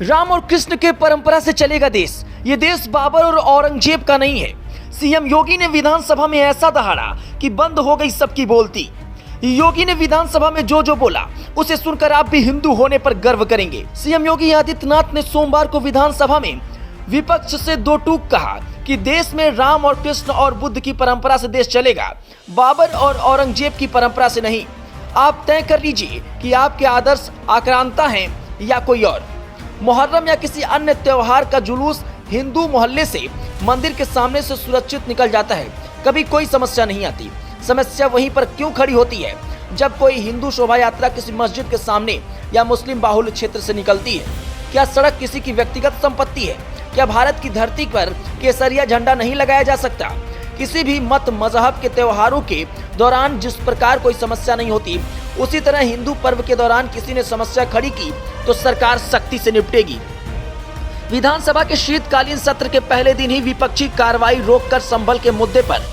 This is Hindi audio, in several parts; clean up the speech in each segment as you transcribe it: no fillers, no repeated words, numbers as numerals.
राम और कृष्ण के परंपरा से चलेगा देश। ये देश बाबर और औरंगजेब का नहीं है। सीएम योगी ने विधानसभा में ऐसा दहाड़ा कि बंद हो गई सबकी बोलती। योगी ने विधानसभा में जो जो बोला उसे सुनकर आप भी हिंदू होने पर गर्व करेंगे। सीएम योगी आदित्यनाथ ने सोमवार को विधानसभा में विपक्ष से दो टूक कहा कि देश में राम और कृष्ण और बुद्ध की परंपरा से देश चलेगा, बाबर और औरंगजेब की परंपरा से नहीं। आप तय कर लीजिए कि आपके आदर्श आक्रांता हैं या कोई और। मुहर्रम या किसी अन्य त्योहार का जुलूस हिंदू मोहल्ले से मंदिर के सामने से सुरक्षित निकल जाता है, कभी कोई समस्या नहीं आती। समस्या वहीं पर क्यों खड़ी होती है जब कोई हिंदू शोभा यात्रा किसी मस्जिद के सामने या मुस्लिम बाहुल्य क्षेत्र से निकलती है। क्या सड़क किसी की व्यक्तिगत संपत्ति है? क्या भारत की धरती पर केसरिया झंडा नहीं लगाया जा सकता? किसी भी मत मजहब के त्योहारों के दौरान जिस प्रकार कोई समस्या नहीं होती, उसी तरह हिंदू पर्व के दौरान किसी ने समस्या खड़ी की तो सरकार सख्ती से निपटेगी। विधानसभा के शीतकालीन सत्र के पहले दिन ही विपक्षी कार्रवाई रोककर संभल के मुद्दे पर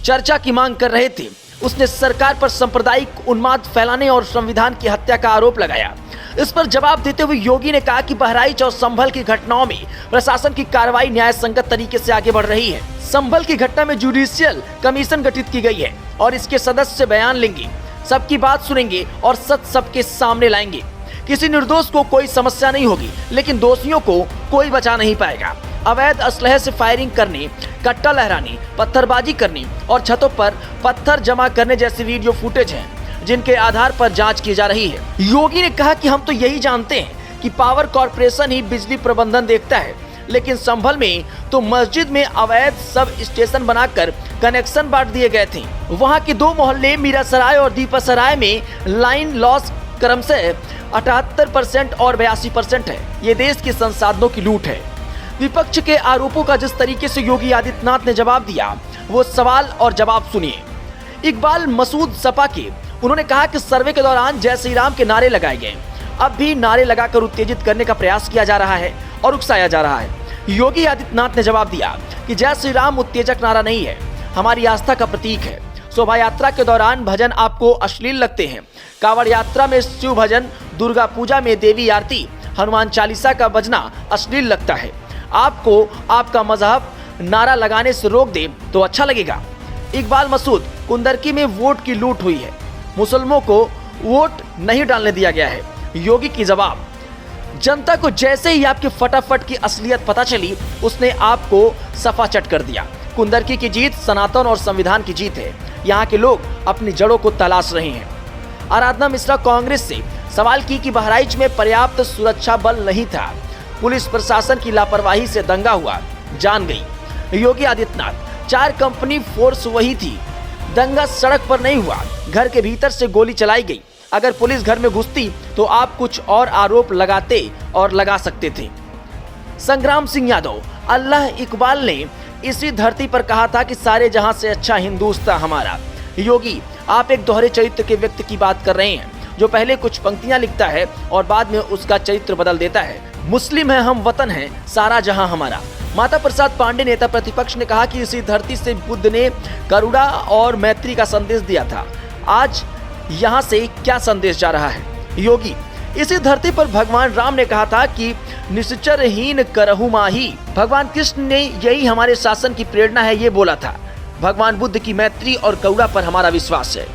चर्चा की मांग कर रहे थे। उसने सरकार पर सांप्रदायिक उन्माद फैलाने और संविधान की हत्या का आरोप लगाया। इस पर जवाब देते हुए योगी ने कहा कि बहराइच और संभल की घटनाओं में प्रशासन की कार्रवाई न्याय संगत तरीके से आगे बढ़ रही है। संभल की घटना में जुडिशियल कमीशन गठित की गई है और इसके सदस्य बयान लेंगे, सबकी बात सुनेंगे और सच सबके सामने लाएंगे। किसी निर्दोष को कोई समस्या नहीं होगी, लेकिन दोषियों को कोई बचा नहीं पाएगा। अवैध असलहे से फायरिंग करने, कट्टा लहराने, पत्थरबाजी करने और छतों पर पत्थर जमा करने जैसी वीडियो फुटेज हैं, जिनके आधार पर जांच की जा रही है। योगी ने कहा कि हम तो यही जानते हैं कि पावर कॉर्पोरेशन ही बिजली प्रबंधन देखता है, लेकिन संभल में तो मस्जिद में अवैध सब स्टेशन बनाकर कनेक्शन बांट दिए गए थे। वहां के दो मोहल्ले मीरासराय और दीपासराय में लाइन लॉस क्रमशः 78% और 82% है। ये देश के संसाधनों की लूट है। विपक्ष के आरोपों का जिस तरीके से योगी आदित्यनाथ ने जवाब दिया, वो सवाल और जवाब सुनिए। इकबाल मसूद सपा के उन्होंने कहा कि सर्वे के दौरान जय श्री राम के नारे लगाए गए, अब भी नारे लगाकर उत्तेजित करने का प्रयास किया जा रहा है और उकसाया जा रहा है। योगी आदित्यनाथ ने जवाब दिया कि जय श्री राम उत्तेजक नारा नहीं है, हमारी आस्था का प्रतीक है। शोभा यात्रा के दौरान भजन आपको अश्लील लगते हैं, कांवड़ यात्रा में शिव भजन, दुर्गा पूजा में देवी आरती, हनुमान चालीसा का बजना अश्लील लगता है। आपको आपका मजहब नारा लगाने से रोक दे तो अच्छा लगेगा। इकबाल मसूद, कुंदरकी में वोट की लूट हुई है, मुसलमानों को वोट नहीं डालने दिया गया है। योगी की जवाब, जनता को जैसे ही आपकी फटाफट की असलियत पता चली, उसने आपको सफा चट कर दिया। कुंदरकी की जीत सनातन और संविधान की जीत है। यहाँ के लोग अपनी जड़ों को तलाश रहे हैं। आराधना मिश्रा कांग्रेस से सवाल की कि बहराइच में पर्याप्त सुरक्षा बल नहीं था, पुलिस प्रशासन की लापरवाही से दंगा हुआ, जान गई। योगी आदित्यनाथ, 4 कंपनी फोर्स वही थी, दंगा सड़क पर नहीं हुआ, घर के भीतर से गोली चलाई गई। अगर पुलिस घर में घुसती तो आप कुछ और आरोप लगाते और लगा सकते थे। संग्राम सिंह यादव, अल्लाह इकबाल ने इसी धरती पर कहा था कि सारे जहां से अच्छा हिंदुस्तान हमारा। योगी, आप एक दोहरे चरित्र के व्यक्ति की बात कर रहे हैं, जो पहले कुछ पंक्तियां लिखता है और बाद में उसका चरित्र बदल देता है। मुस्लिम है हम, वतन है सारा जहां हमारा। माता प्रसाद पांडे, नेता प्रतिपक्ष, ने कहा कि इसी धरती से बुद्ध ने करुणा और मैत्री का संदेश दिया था। आज यहाँ से क्या संदेश जा रहा है? योगी, इसी धरती पर भगवान राम ने कहा था कि निश्चरहीन करहु माही। भगवान कृष्ण ने यही हमारे शासन की प्रेरणा है, ये बोला था। भगवान बुद्ध की मैत्री और करुणा पर हमारा विश्वास है।